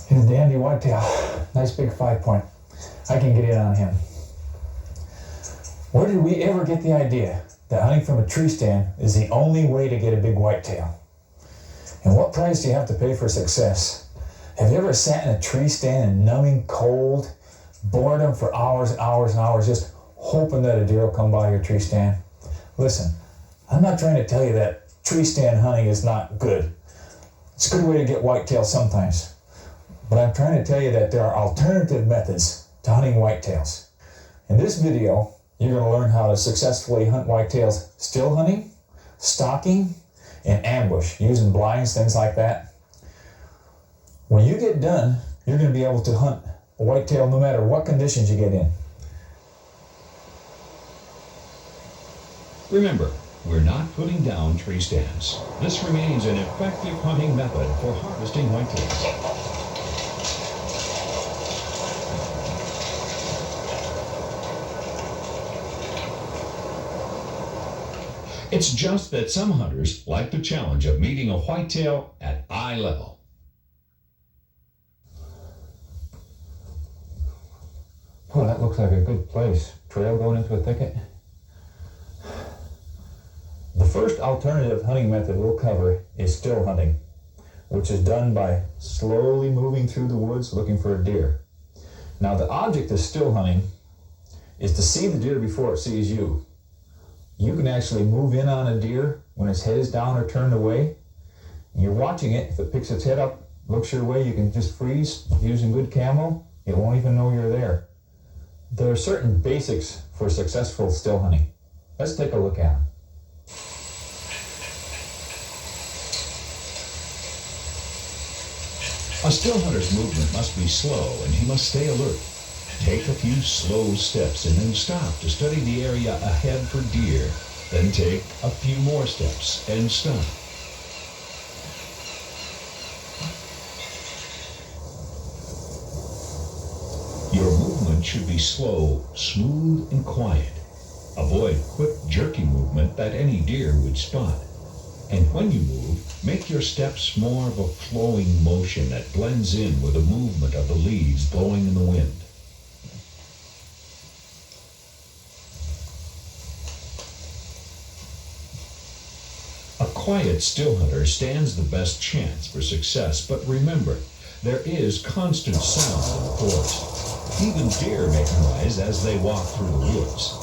He's a dandy whitetail. Nice big 5-point. I can get in on him. Where did we ever get the idea that hunting from a tree stand is the only way to get a big whitetail? And what price do you have to pay for success? Have you ever sat in a tree stand in numbing cold, boredom for hours and hours and hours, just hoping that a deer will come by your tree stand? Listen, I'm not trying to tell you that tree stand hunting is not good. It's a good way to get whitetails sometimes. But I'm trying to tell you that there are alternative methods to hunting whitetails. In this video, you're going to learn how to successfully hunt whitetails still hunting, stalking, and ambush, using blinds, things like that. When you get done, you're going to be able to hunt a whitetail no matter what conditions you get in. Remember, we're not putting down tree stands. This remains an effective hunting method for harvesting whitetails. It's just that some hunters like the challenge of meeting a whitetail at eye level. Oh, that looks like a good place. Trail going into a thicket. The first alternative hunting method we'll cover is still hunting, which is done by slowly moving through the woods looking for a deer. Now, the object of still hunting is to see the deer before it sees you. You can actually move in on a deer when its head is down or turned away. You're watching it. If it picks its head up, looks your way, you can just freeze using good camo. It won't even know you're there. There are certain basics for successful still hunting. Let's take a look at them. A still hunter's movement must be slow and he must stay alert. Take a few slow steps and then stop to study the area ahead for deer. Then take a few more steps and stop. Your movement should be slow, smooth, and quiet. Avoid quick, jerky movement that any deer would spot. And when you move, make your steps more of a flowing motion that blends in with the movement of the leaves blowing in the wind. A quiet still hunter stands the best chance for success, but remember, there is constant sound in the forest. Even deer make noise as they walk through the woods.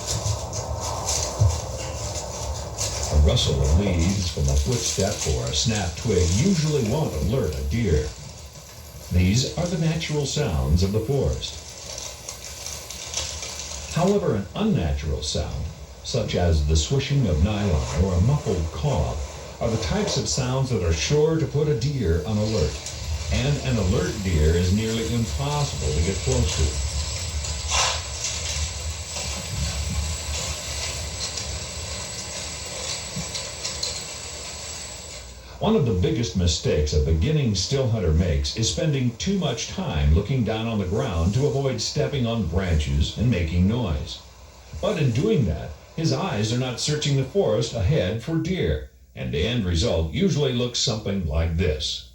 A rustle of leaves from a footstep or a snapped twig usually won't alert a deer. These are the natural sounds of the forest. However, an unnatural sound, such as the swishing of nylon or a muffled caw, are the types of sounds that are sure to put a deer on alert. And an alert deer is nearly impossible to get close to. One of the biggest mistakes a beginning still hunter makes is spending too much time looking down on the ground to avoid stepping on branches and making noise. But in doing that, his eyes are not searching the forest ahead for deer, and the end result usually looks something like this.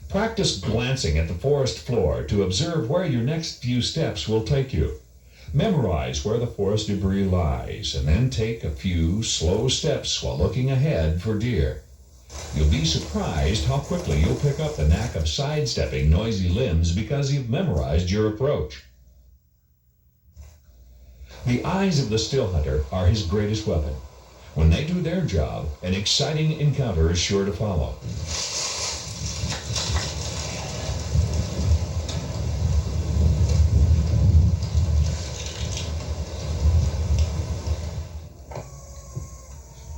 Practice glancing at the forest floor to observe where your next few steps will take you. Memorize where the forest debris lies, and then take a few slow steps while looking ahead for deer. You'll be surprised how quickly you'll pick up the knack of sidestepping noisy limbs because you've memorized your approach. The eyes of the still hunter are his greatest weapon. When they do their job, an exciting encounter is sure to follow.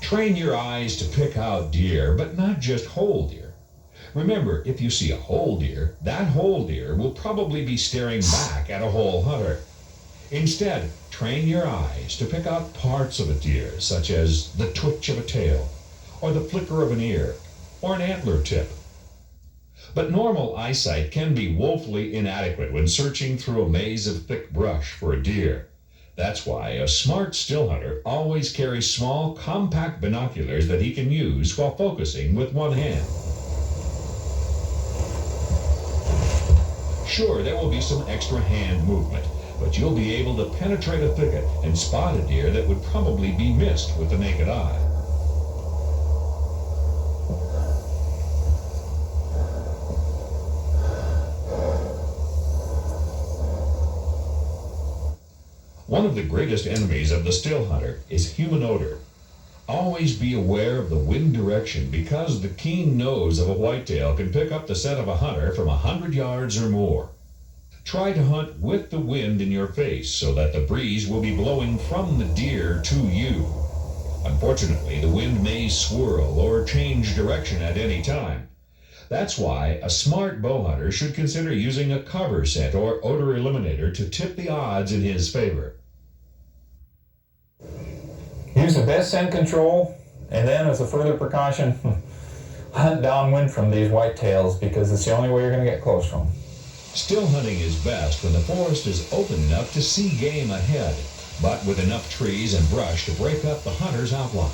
Train your eyes to pick out deer, but not just whole deer. Remember, if you see a whole deer, that whole deer will probably be staring back at a whole hunter. Instead, train your eyes to pick out parts of a deer, such as the twitch of a tail, or the flicker of an ear, or an antler tip. But normal eyesight can be woefully inadequate when searching through a maze of thick brush for a deer. That's why a smart still hunter always carries small, compact binoculars that he can use while focusing with one hand. Sure, there will be some extra hand movement, but you'll be able to penetrate a thicket and spot a deer that would probably be missed with the naked eye. One of the greatest enemies of the still hunter is human odor. Always be aware of the wind direction because the keen nose of a whitetail can pick up the scent of a hunter from 100 yards or more. Try to hunt with the wind in your face so that the breeze will be blowing from the deer to you. Unfortunately, the wind may swirl or change direction at any time. That's why a smart bow hunter should consider using a cover scent or odor eliminator to tip the odds in his favor. Use the best scent control, and then as a further precaution, hunt downwind from these whitetails because it's the only way you're going to get close to them. Still hunting is best when the forest is open enough to see game ahead, but with enough trees and brush to break up the hunter's outline.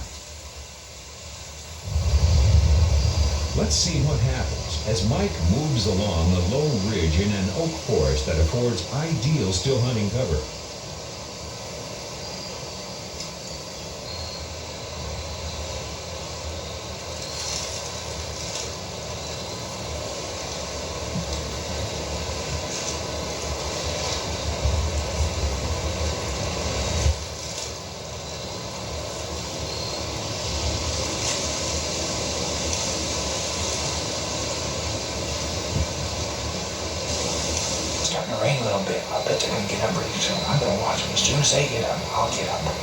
Let's see what happens as Mike moves along a low ridge in an oak forest that affords ideal still hunting cover. Starting to rain a little bit. I bet they're gonna get up pretty soon. I'm gonna watch them. As soon as they get up, I'll get up.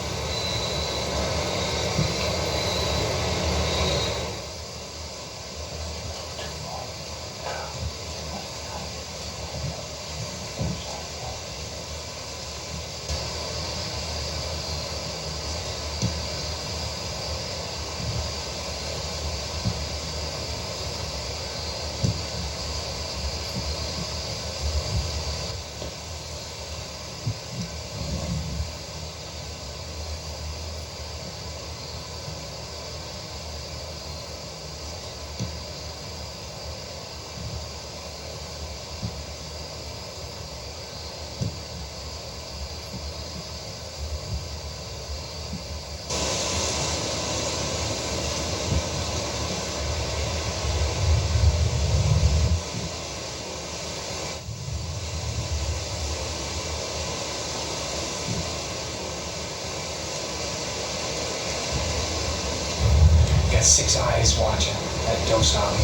Got 6 eyes watching that doe saw me.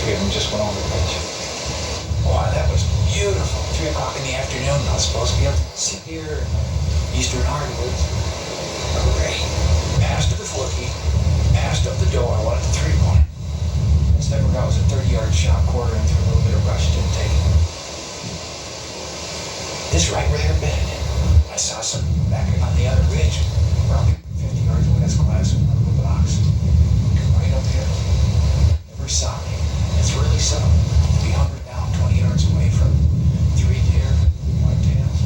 3 of them just went over the ridge. Wow, that was beautiful. 3 o'clock in the afternoon. I was supposed to be able to sit here in the eastern hardwoods. Great. Passed up the fluky. Passed up the doe. I wanted the 3-point. Instead, I forgot it was a 30-yard shot, quartering through a little bit of brush. Didn't take it. This right where they're bedded. I saw some back on the other ridge, probably 50 yards away. That's class of one of the blocks. Right up here. Never saw me. It's really subtle. To be hunkered down 20 yards away from 3 deer, whitetails.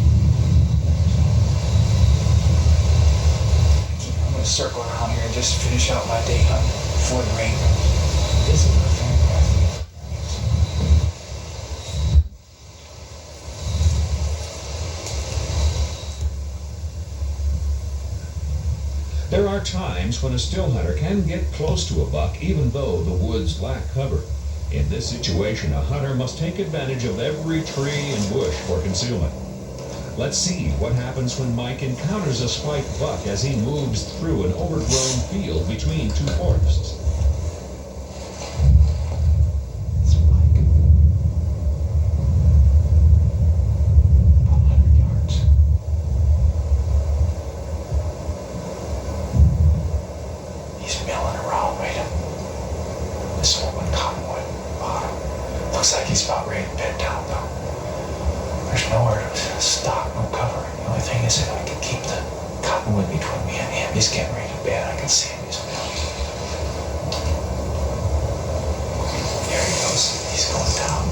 I'm gonna circle around here and just finish out my day hunting before the rain comes. This is a fantastic experience. There are times when a still hunter can get close to a buck even though the woods lack cover. In this situation, a hunter must take advantage of every tree and bush for concealment. Let's see what happens when Mike encounters a spiked buck as he moves through an overgrown field between 2 forests. It's Mike. About 100 yards. He's milling around right up this open cottonwood bottom. Looks like he's about ready to bed down though. There's nowhere to stop, no cover. The only thing is if I can keep the cottonwood between me and him. He's getting ready to bed. I can see him. He's milling. There he goes. He's going down.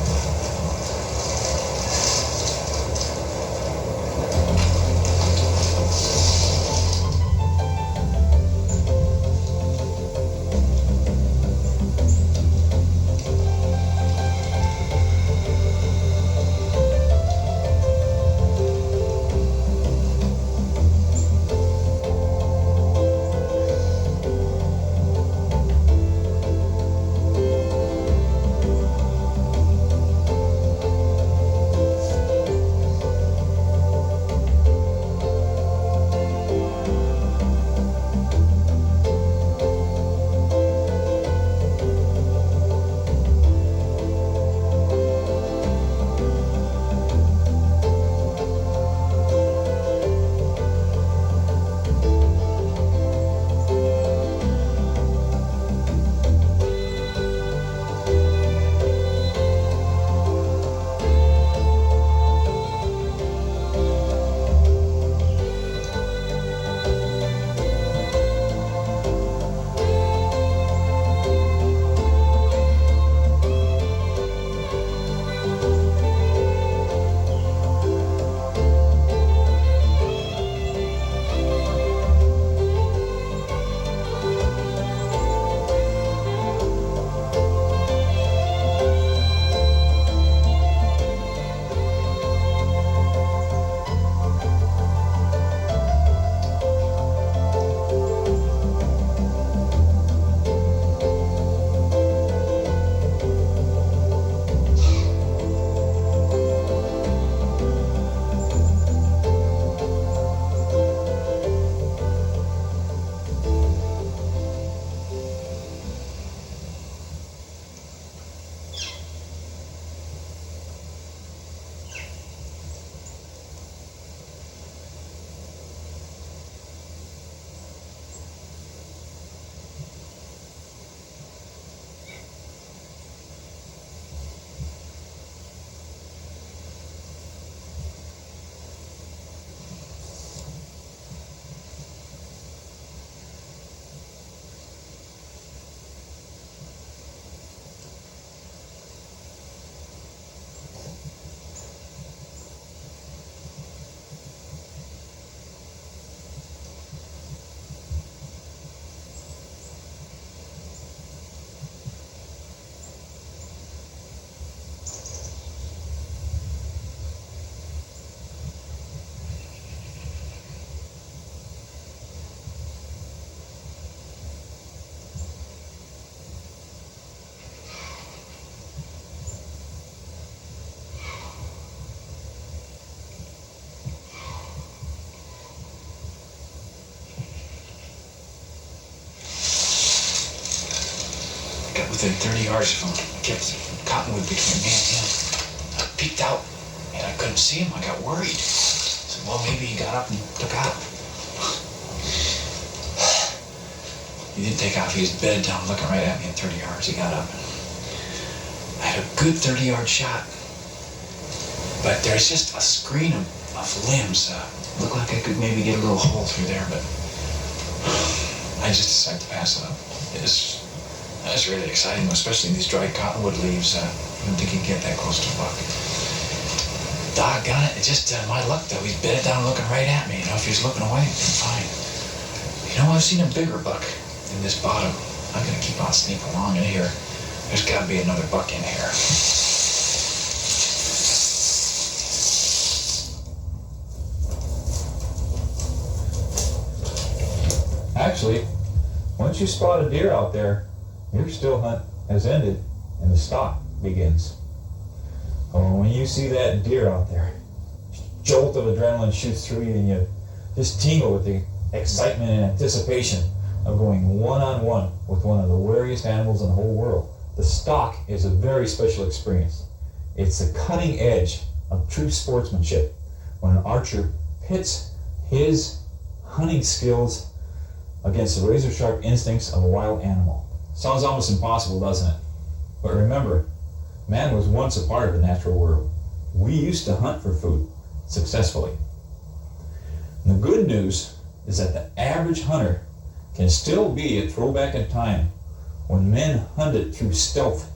got within 30 yards of him. I kept Cottonwood between me and him. I peeked out and I couldn't see him. I got worried. I said, well, maybe he got up and took out. He didn't take off. He was bedded down looking right at me at 30 yards. He got up. I had a good 30-yard shot. But there's just a screen of limbs. Looked like I could maybe get a little hole through there, but I just decided to pass it up. It was really exciting, especially in these dry cottonwood leaves. I didn't think he'd get that close to a buck. Doggone it, it's just my luck though. He's bedded down looking right at me. You know, if he was looking away, I'd been fine. You know, I've seen a bigger buck in this bottom. I'm gonna keep on sneaking along in here. There's gotta be another buck in here. Actually, once you spot a deer out there, your still hunt has ended and the stalk begins. When you see that deer out there, jolt of adrenaline shoots through you and you just tingle with the excitement and anticipation of going one-on-one with one of the wariest animals in the whole world. The stalk is a very special experience. It's the cutting edge of true sportsmanship when an archer pits his hunting skills against the razor-sharp instincts of a wild animal. Sounds almost impossible, doesn't it? But remember, man was once a part of the natural world. We used to hunt for food successfully. And the good news is that the average hunter can still be a throwback in time when men hunted through stealth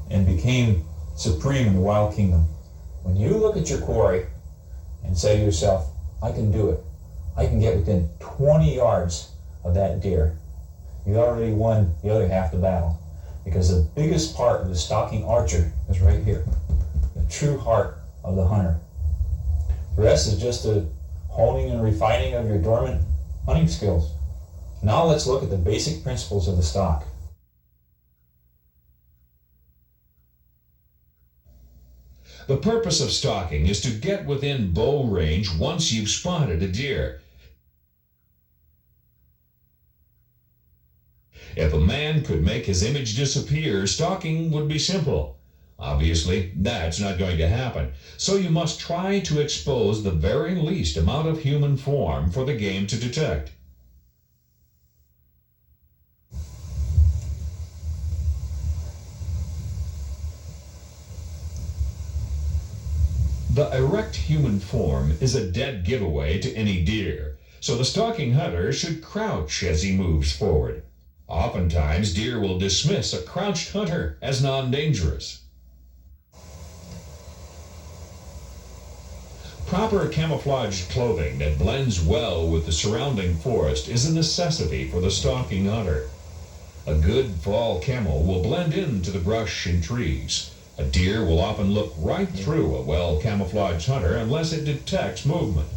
and became supreme in the wild kingdom. When you look at your quarry and say to yourself, I can do it. I can get within 20 yards of that deer. You already won the other half of the battle, because the biggest part of the stalking archer is right here, the true heart of the hunter. The rest is just a honing and refining of your dormant hunting skills. Now let's look at the basic principles of the stalk. The purpose of stalking is to get within bow range once you've spotted a deer. If a man could make his image disappear, stalking would be simple. Obviously, that's not going to happen, so you must try to expose the very least amount of human form for the game to detect. The erect human form is a dead giveaway to any deer, so the stalking hunter should crouch as he moves forward. Oftentimes, deer will dismiss a crouched hunter as non-dangerous. Proper camouflaged clothing that blends well with the surrounding forest is a necessity for the stalking hunter. A good fall camo will blend into the brush and trees. A deer will often look right through a well-camouflaged hunter unless it detects movement.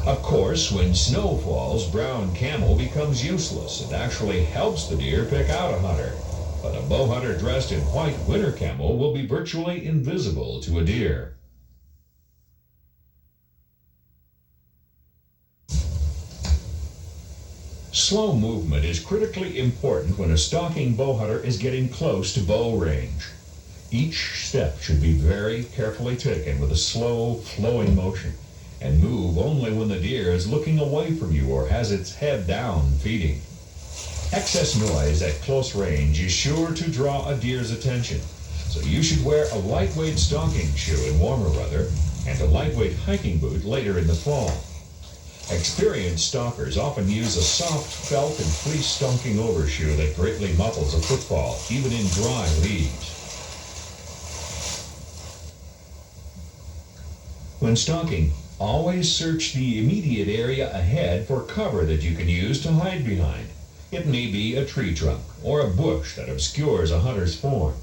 Of course, when snow falls, brown camo becomes useless. It actually helps the deer pick out a hunter. But a bow hunter dressed in white winter camo will be virtually invisible to a deer. Slow movement is critically important when a stalking bow hunter is getting close to bow range. Each step should be very carefully taken with a slow, flowing motion, and move only when the deer is looking away from you or has its head down feeding. Excess noise at close range is sure to draw a deer's attention, so you should wear a lightweight stalking shoe in warmer weather and a lightweight hiking boot later in the fall. Experienced stalkers often use a soft felt and fleece stalking overshoe that greatly muffles a footfall, even in dry leaves. When stalking, always search the immediate area ahead for cover that you can use to hide behind. It may be a tree trunk or a bush that obscures a hunter's form.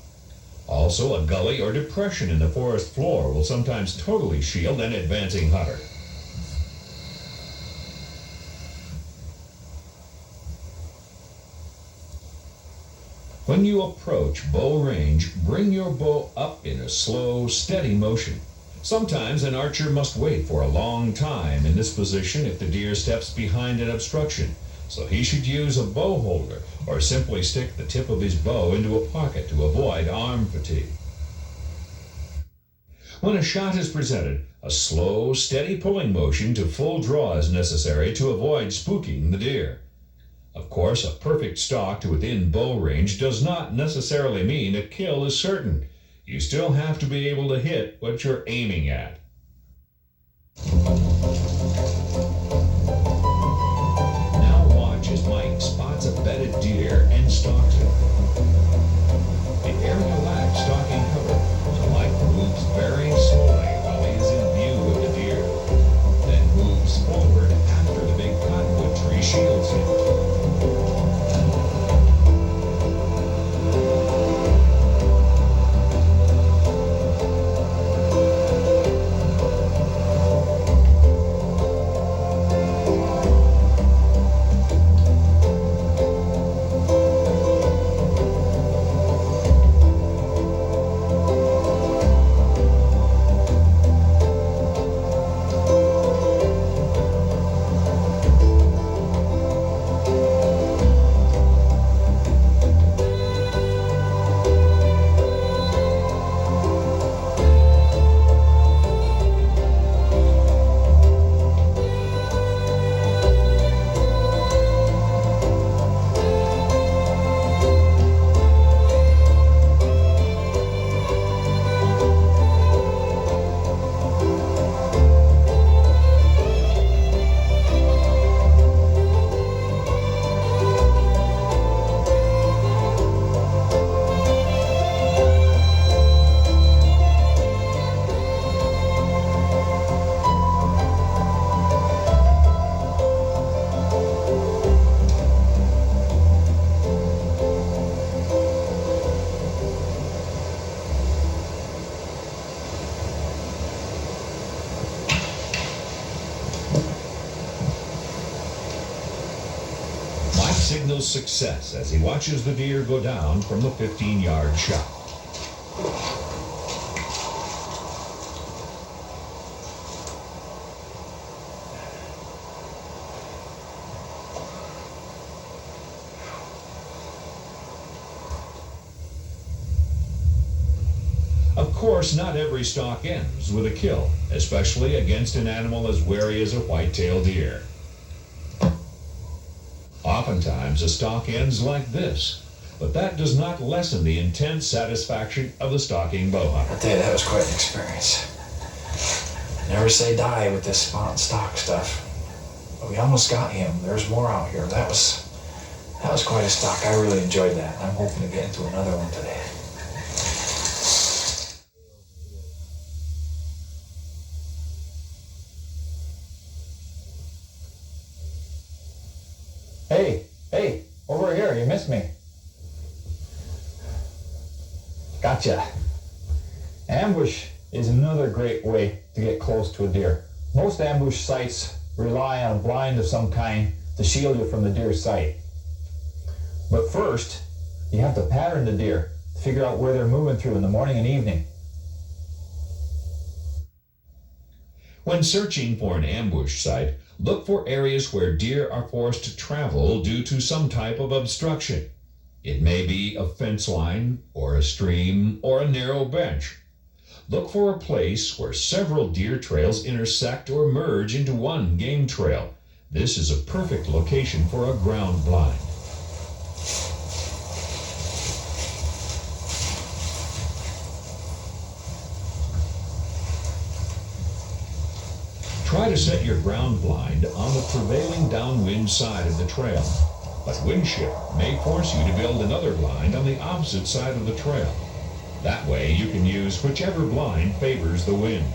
Also, a gully or depression in the forest floor will sometimes totally shield an advancing hunter. When you approach bow range, bring your bow up in a slow, steady motion. Sometimes an archer must wait for a long time in this position if the deer steps behind an obstruction, so he should use a bow holder or simply stick the tip of his bow into a pocket to avoid arm fatigue. When a shot is presented, a slow, steady pulling motion to full draw is necessary to avoid spooking the deer. Of course, a perfect stalk to within bow range does not necessarily mean a kill is certain. You still have to be able to hit what you're aiming at. Now watch as Mike spots a bedded deer and stalks it. The area lacks stalking cover, so Mike moves very slowly while he is in view of the deer, then moves forward after the big cottonwood tree shields him. Signals success as he watches the deer go down from the 15-yard shot. Of course, not every stalk ends with a kill, especially against an animal as wary as a white-tailed deer. Oftentimes, a stalk ends like this, but that does not lessen the intense satisfaction of the stalking bow hunter. I tell you, that was quite an experience. Never say die with this spot and stock stuff. But we almost got him. There's more out here. That was quite a stalk. I really enjoyed that. I'm hoping to get into another one today. Hey, over here, you missed me. Gotcha. Ambush is another great way to get close to a deer. Most ambush sites rely on a blind of some kind to shield you from the deer's sight. But first, you have to pattern the deer to figure out where they're moving through in the morning and evening. When searching for an ambush site, look for areas where deer are forced to travel due to some type of obstruction. It may be a fence line, or a stream, or a narrow bench. Look for a place where several deer trails intersect or merge into one game trail. This is a perfect location for a ground blind. Try to set your ground blind on the prevailing downwind side of the trail, but wind shift may force you to build another blind on the opposite side of the trail. That way you can use whichever blind favors the wind.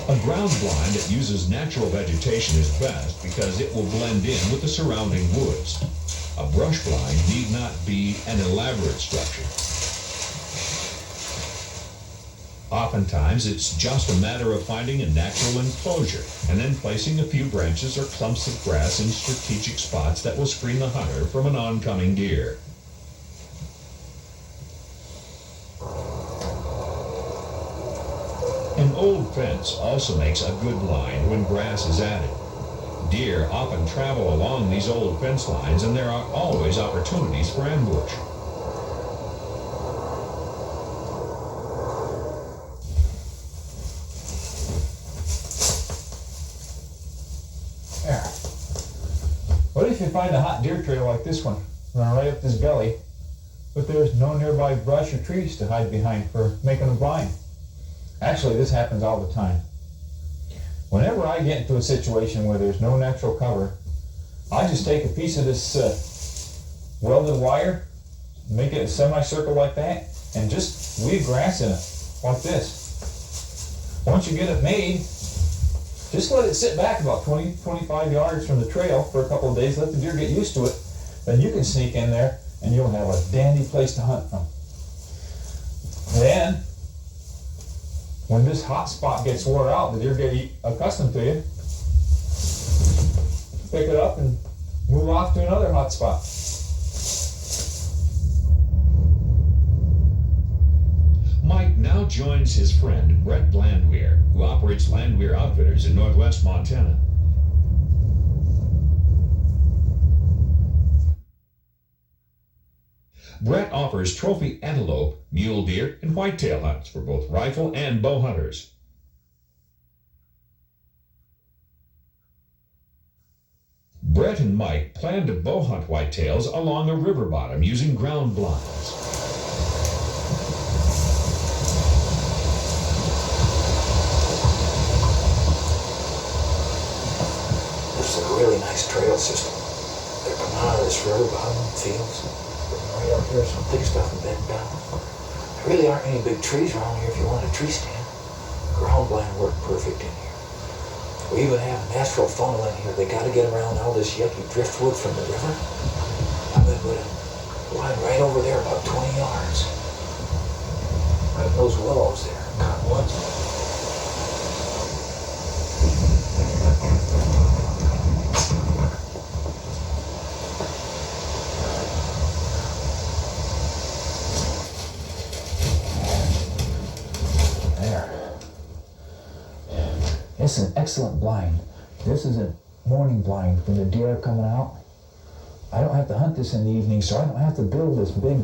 A ground blind that uses natural vegetation is best because it will blend in with the surrounding woods. A brush blind need not be an elaborate structure. Oftentimes, it's just a matter of finding a natural enclosure and then placing a few branches or clumps of grass in strategic spots that will screen the hunter from an oncoming deer. An old fence also makes a good blind when grass is added. Deer often travel along these old fence lines, and there are always opportunities for ambush. There. What if you find a hot deer trail like this one, run right up this gully, but there's no nearby brush or trees to hide behind for making a blind? Actually, this happens all the time. Whenever I get into a situation where there's no natural cover, I just take a piece of this welded wire, make it a semicircle like that, and just weave grass in it, like this. Once you get it made, just let it sit back about 20, 25 yards from the trail for a couple of days, let the deer get used to it, then you can sneak in there and you'll have a dandy place to hunt from. Then, when this hot spot gets wore out, the deer get accustomed to you, pick it up and move off to another hot spot. Mike now joins his friend Brett Landwehr, who operates Landwehr Outfitters in northwest Montana. Brett offers trophy antelope, mule deer, and whitetail hunts for both rifle and bow hunters. Brett and Mike plan to bow hunt whitetails along a river bottom using ground blinds. This is a really nice trail system. They're coming out of this river bottom fields. Right up here, some thick stuff and bed down. There really aren't any big trees around here if you want a tree stand. Ground blind work perfect in here. We even have an asphalt funnel in here. They got to get around all this yucky driftwood from the river. I'm going to put a line right over there, about 20 yards. Right in those willows there, cottonwoods. It's an excellent blind. This is a morning blind when the deer are coming out. I don't have to hunt this in the evening, so I don't have to build this big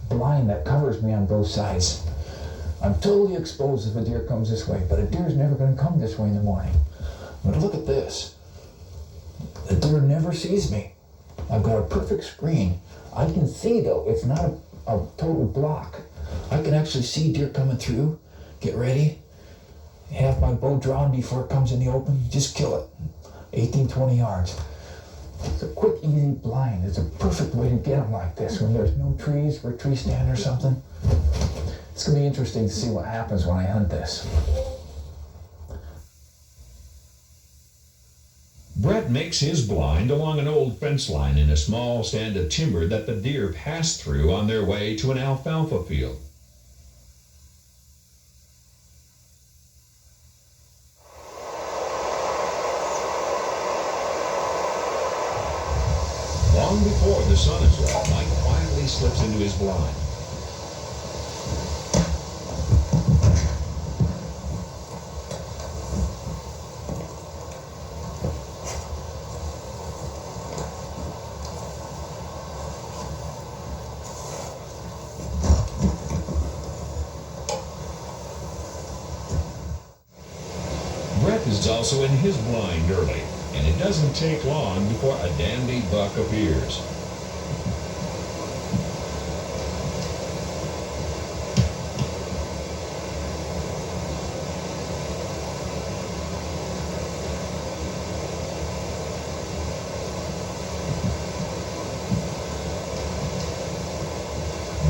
blind that covers me on both sides. I'm totally exposed if a deer comes this way, but a deer is never going to come this way in the morning. But look at this. The deer never sees me. I've got a perfect screen. I can see, though, it's not a total block. I can actually see deer coming through, get ready, have my bow drawn before it comes in the open, just kill it. 18, 20 yards. It's a quick, easy blind. It's a perfect way to get them like this when there's no trees or a tree stand or something. It's going to be interesting to see what happens when I hunt this. Brett makes his blind along an old fence line in a small stand of timber that the deer pass through on their way to an alfalfa field. Long before the sun is up, Mike quietly slips into his blind. Brett is also in his blind early, and it doesn't take long before a dandy buck appears.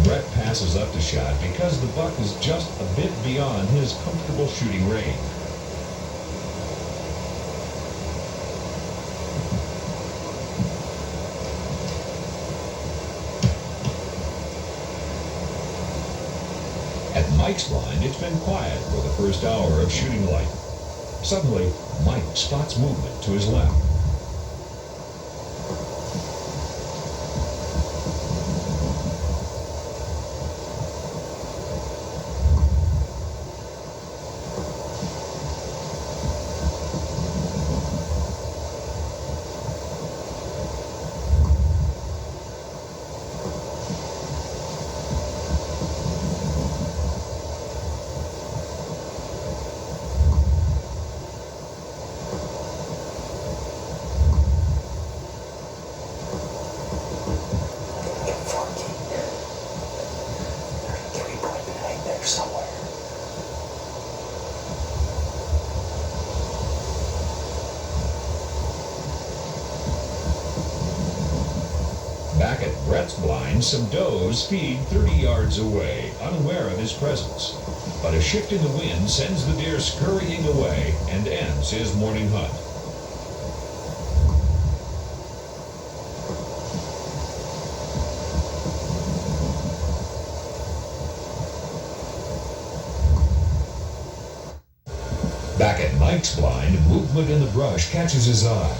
Brett passes up the shot because the buck is just a bit beyond his comfortable shooting range. At Mike's blind, it's been quiet for the first hour of shooting light. Suddenly, Mike spots movement to his left. Brett's blind, some does feed 30 yards away, unaware of his presence. But a shift in the wind sends the deer scurrying away and ends his morning hunt. Back at Mike's blind, movement in the brush catches his eye.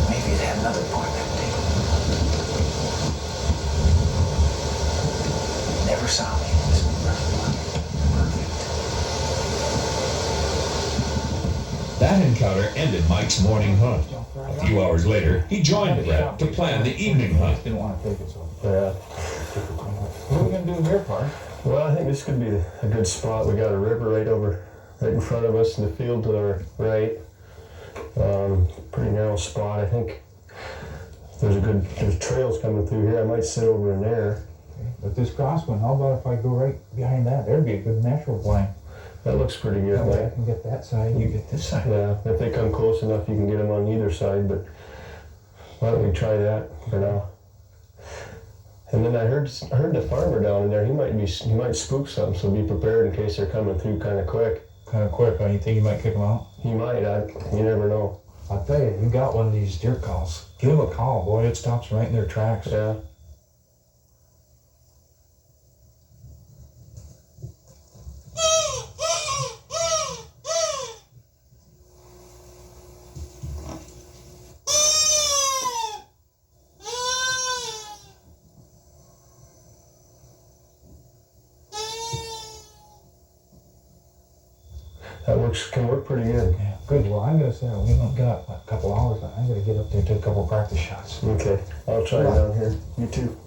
Maybe it had another point that day. Never saw me. It was perfect. That encounter ended Mike's morning hunt. A few hours later, he joined Brett to plan the evening hunt. Didn't want to take it, so. Yeah. What are we gonna do here, Park? Well, I think this could be a good spot. We got a river right in front of us, and the field to our right. Pretty narrow spot. I think there's trails coming through here. I might sit over in there. But this crosswind, how about if I go right behind that? There'd be a good natural blind. That looks pretty good, That way I right? can get that side, you get this side. Yeah, if they come close enough, you can get them on either side, but why don't we try that for now? And then I heard the farmer down in there, he might spook something, so be prepared in case they're coming through kind of quick. Kind of quick, huh? You think you might kick them out? He might, you never know. I'll tell you, you got one of these deer calls. Give them a call, boy, it stops right in their tracks. Yeah. Can work pretty good. Yeah, good. Well, I'm gonna say we don't got a couple hours. I'm gonna get up there and take a couple practice shots. Okay, I'll try it down here. You too.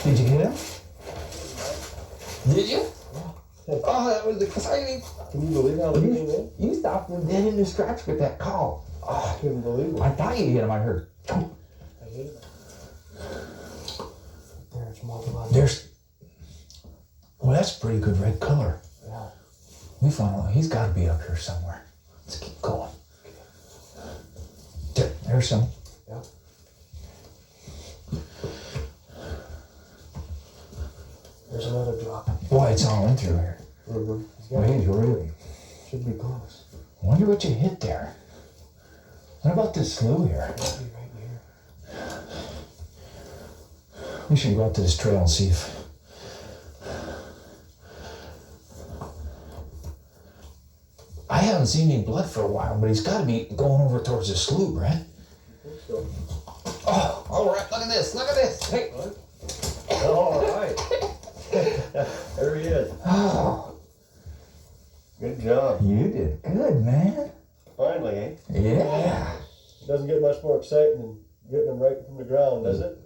Did you get him? Did you? Oh, that was exciting. Can you believe how they came in? You stopped him dead in his tracks with that call. I couldn't believe it. I thought you hit him. I heard. I hit it. There's multiple. There's. Well, that's a pretty good red color. Yeah. We found one. He's got to be up here somewhere. Let's keep going. There's some. Yeah. There's another drop. Boy, it's all in through here. Mm-hmm. Well, he's really. Should be close. Wonder what you hit there. What about this slough here? Should be right here. We should go out to this trail and see if. I haven't seen any blood for a while, but he's got to be going over towards the slough, Brad. So. Oh, all right. Look at this. Look at this. Hey. All right. There he is. Oh, Good job. you did good, man. Finally, eh? Yeah. Doesn't get much more exciting than getting them right from the ground, does it?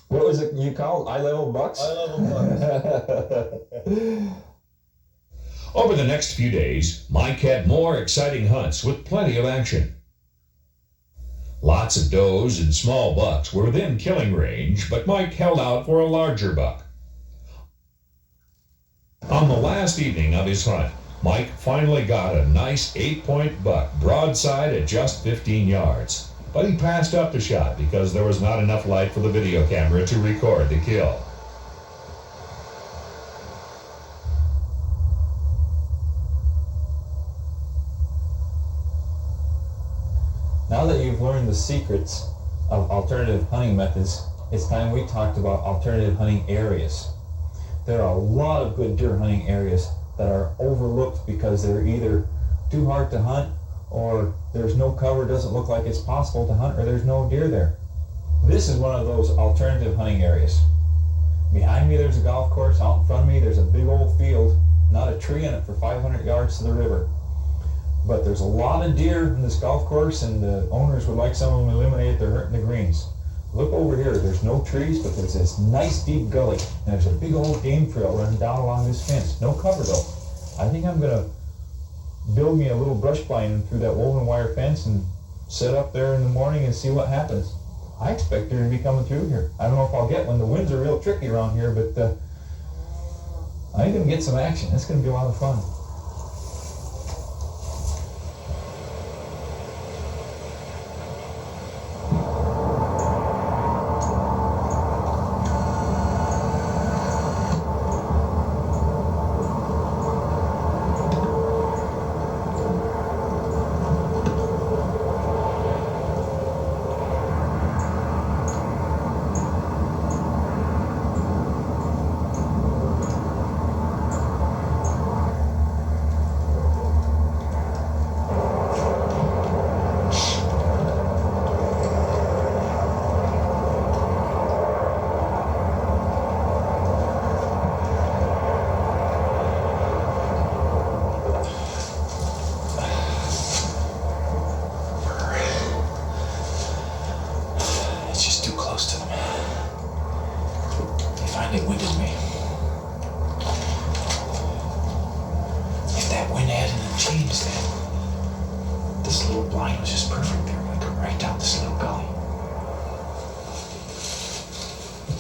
What was it you called? Eye level bucks? I love them. Over the next few days, Mike had more exciting hunts with plenty of action. Lots of does and small bucks were within killing range, but Mike held out for a larger buck. On the last evening of his hunt, Mike finally got a nice 8-point buck broadside at just 15 yards. But he passed up the shot because there was not enough light for the video camera to record the kill. Now that you've learned the secrets of alternative hunting methods, it's time we talked about alternative hunting areas. There are a lot of good deer hunting areas that are overlooked because they're either too hard to hunt, or there's no cover, doesn't look like it's possible to hunt, or there's no deer there. This is one of those alternative hunting areas. Behind me there's a golf course, out in front of me there's a big old field, not a tree in it for 500 yards to the river. But there's a lot of deer in this golf course, and the owners would like some of them eliminated. They're hurting the greens. Look over here, there's no trees, but there's this nice deep gully, and there's a big old game trail running down along this fence. No cover though. I think I'm gonna build me a little brush blind through that woven wire fence and set up there in the morning and see what happens. I expect deer to be coming through here. I don't know if I'll get one. The winds are real tricky around here, but I'm gonna get some action. It's gonna be a lot of fun. Finally winded me. If that wind hadn't changed, then this little blind was just perfect there. We come right down this little gully.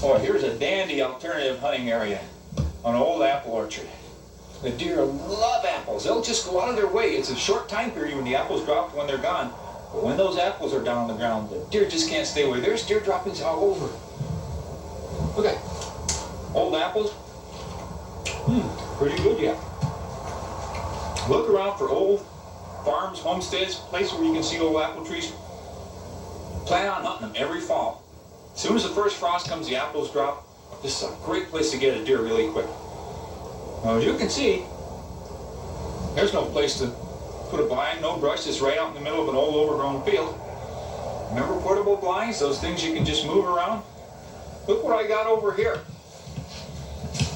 Oh, here's a dandy alternative hunting area on an old apple orchard. The deer love apples. They'll just go out of their way. It's a short time period when the apples drop, when they're gone. But when those apples are down on the ground, the deer just can't stay away. There's deer droppings all over. Look at old apples. Pretty good yet. Look around for old farms, homesteads, places where you can see old apple trees. Plan on hunting them every fall. As soon as the first frost comes, the apples drop. This is a great place to get a deer really quick. Now, as you can see, there's no place to put a blind, no brush. It's right out in the middle of an old overgrown field. Remember portable blinds? Those things you can just move around? Look what I got over here.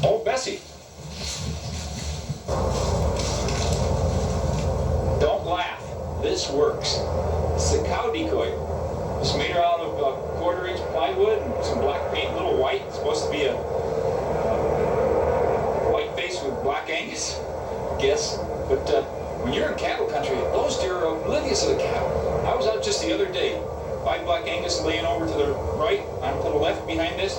Oh, Bessie. Don't laugh. This works. It's a cow decoy. Just made her out of of quarter-inch plywood and some black paint, a little white. It's supposed to be a white face with black Angus, I guess. But when you're in cattle country, those deer are oblivious of the cattle. I was out just the other day. 5 black Angus laying over to the right, I'm to the left behind this.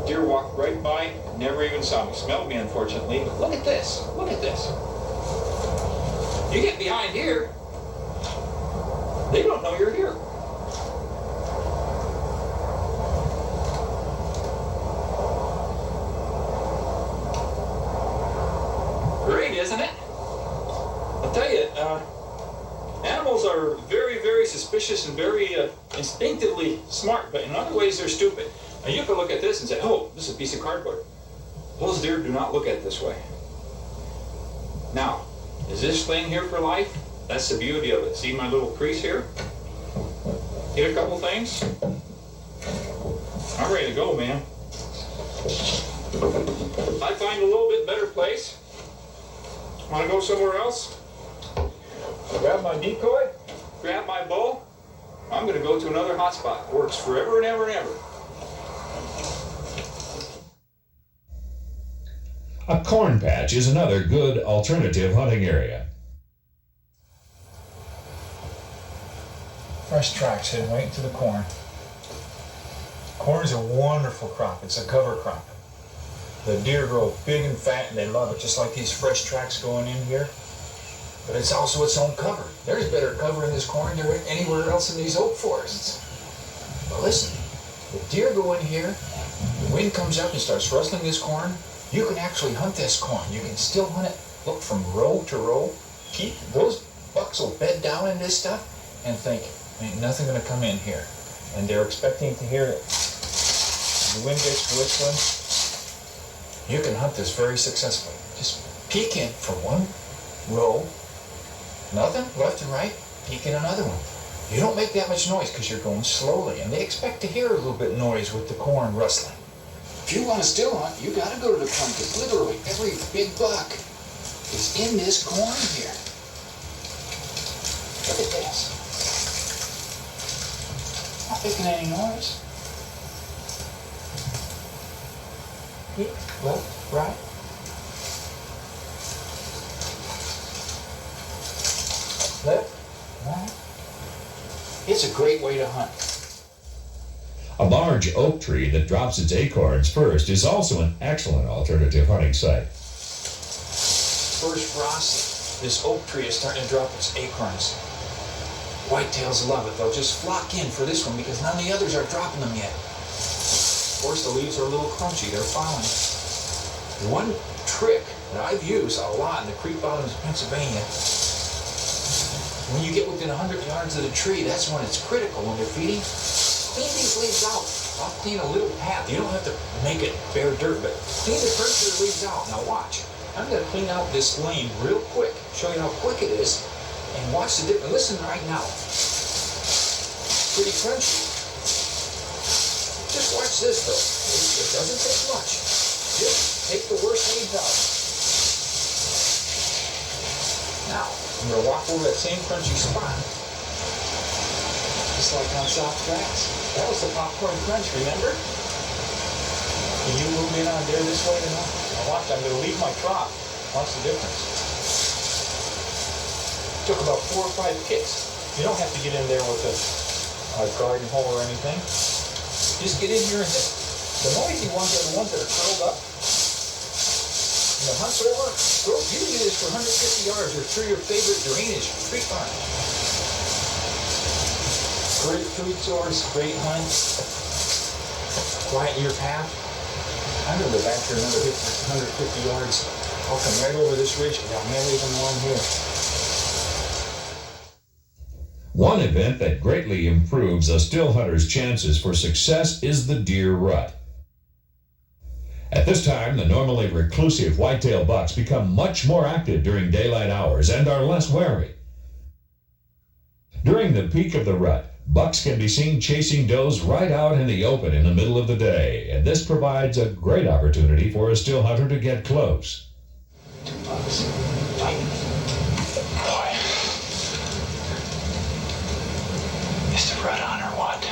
Deer walked right by, never even saw me. Smelled me, unfortunately. But look at this. Look at this. You get behind here, they don't know you're here. Great, isn't it? I'll tell you, animals are very, very suspicious and very instinctively smart, but in other ways they're stupid. Now you can look at this and say, oh, this is a piece of cardboard. Those deer do not look at it this way. Now, is this thing here for life? That's the beauty of it. See my little crease here? Hit a couple things. I'm ready to go, man. I find a little bit better place. Want to go somewhere else? Grab my decoy, grab my bow. I'm going to go to another hot spot. Works forever and ever and ever. A corn patch is another good alternative hunting area. Fresh tracks heading right into the corn. Corn is a wonderful crop. It's a cover crop. The deer grow big and fat and they love it, just like these fresh tracks going in here. But it's also its own cover. There's better cover in this corn than anywhere else in these oak forests. But listen, if deer go in here, the wind comes up and starts rustling this corn, you can actually hunt this corn. You can still hunt it, look from row to row. Those bucks will bed down in this stuff and think, ain't nothing gonna come in here. And they're expecting to hear it. The wind gets whistling. You can hunt this very successfully. Just peek in for one row, nothing, left and right, peek in another one. You don't make that much noise because you're going slowly, and they expect to hear a little bit of noise with the corn rustling. If you want to still hunt, you got to go to the corn, because literally every big buck is in this corn here. Look at this. Not making any noise. Peek, left, right. Left, right. It's a great way to hunt. A large oak tree that drops its acorns first is also an excellent alternative hunting site. First frost, this oak tree is starting to drop its acorns. Whitetails love it. They'll just flock in for this one because none of the others are dropping them yet. Of course, the leaves are a little crunchy. They're falling. One trick that I've used a lot in the creek bottoms of Pennsylvania, when you get within 100 yards of the tree, that's when it's critical when they're feeding. Clean these leaves out. I'll clean a little path. You don't have to make it bare dirt, but clean the first of the leaves out. Now watch. I'm going to clean out this lane real quick, show you how quick it is, and watch the difference. Listen right now. Pretty crunchy. Just watch this though. It doesn't take much. Just take the worst leaves out. Now, I'm going to walk over that same crunchy spot. Just like on soft tracks. That was the popcorn crunch, remember? Can you move in on there this way now? Now watch, I'm going to leave my crop. Watch the difference. Took about 4 or 5 kicks. You don't have to get in there with a garden hoe or anything. Just get in here and hit. The noisy ones are the ones that are curled up. And the hunts over, you can do this for 150 yards or through your favorite drainage tree farm. Great food source, great hunt. Quieten your path. I'm going to go back here another 150 yards. I'll come right over this ridge. I'll never even one here. One event that greatly improves a still hunter's chances for success is the deer rut. At this time, the normally reclusive whitetail bucks become much more active during daylight hours and are less wary. During the peak of the rut, bucks can be seen chasing does right out in the open in the middle of the day, and this provides a great opportunity for a still hunter to get close. 2 bucks fighting. Boy. Is the rut on or what?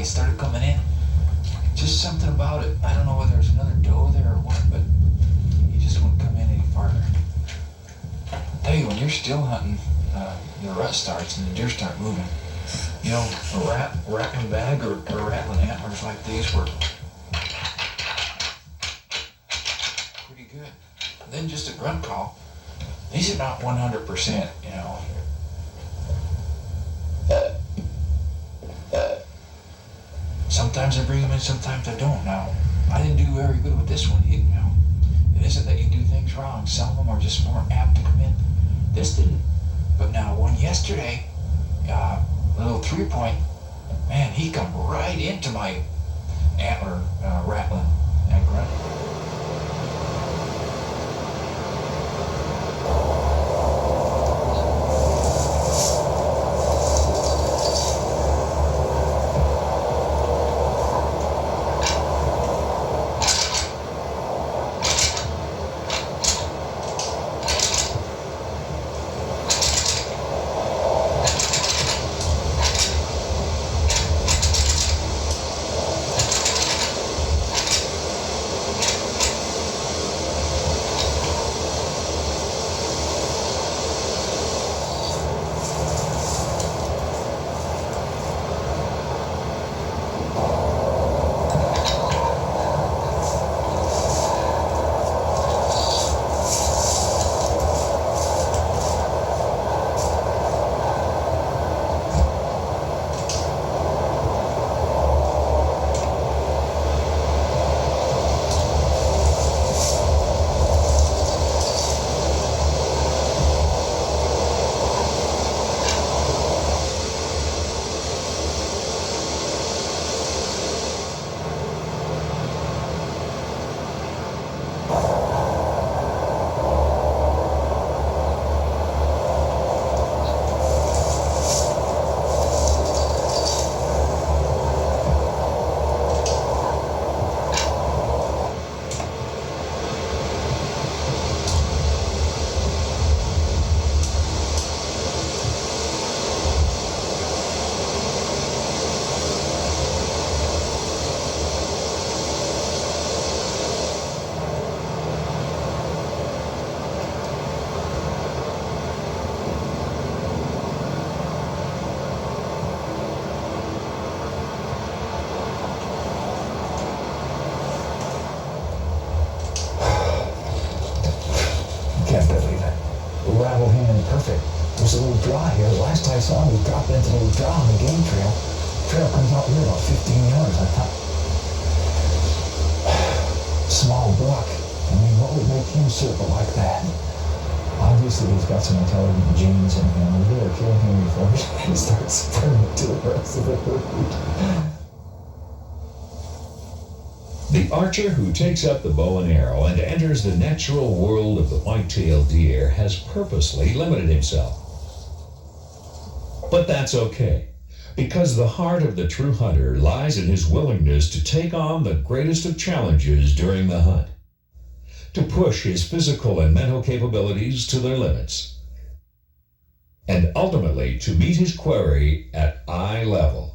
he started coming in. Just something about it. I don't know whether there's another doe there or what, but he just wouldn't come in any farther. Tell you, when you're still hunting, the rut starts and the deer start moving. You know, a rattling bag or rattling antlers like these were pretty good. And then just a grunt call. These are not 100%, you know. Sometimes I bring them in, sometimes I don't. Now, I didn't do very good with this one. You know, it isn't that you do things wrong. Some of them are just more apt to come in. This didn't. But now, one yesterday, a little 3-point, man, he come right into my antler rattling and grunting. Can't believe it. We rattled him in perfect. There's a little draw here. The last I saw him, he dropped into the little draw on the game trail. Trail comes out here about 15 yards. I thought, small buck. I mean, what would make him circle like that? Obviously, he's got some intelligent genes in him. We better kill him before he starts spreading it to the rest of the herd. The archer who takes up the bow and arrow and enters the natural world of the white-tailed deer has purposely limited himself. But that's okay, because the heart of the true hunter lies in his willingness to take on the greatest of challenges during the hunt, to push his physical and mental capabilities to their limits, and ultimately to meet his quarry at eye level.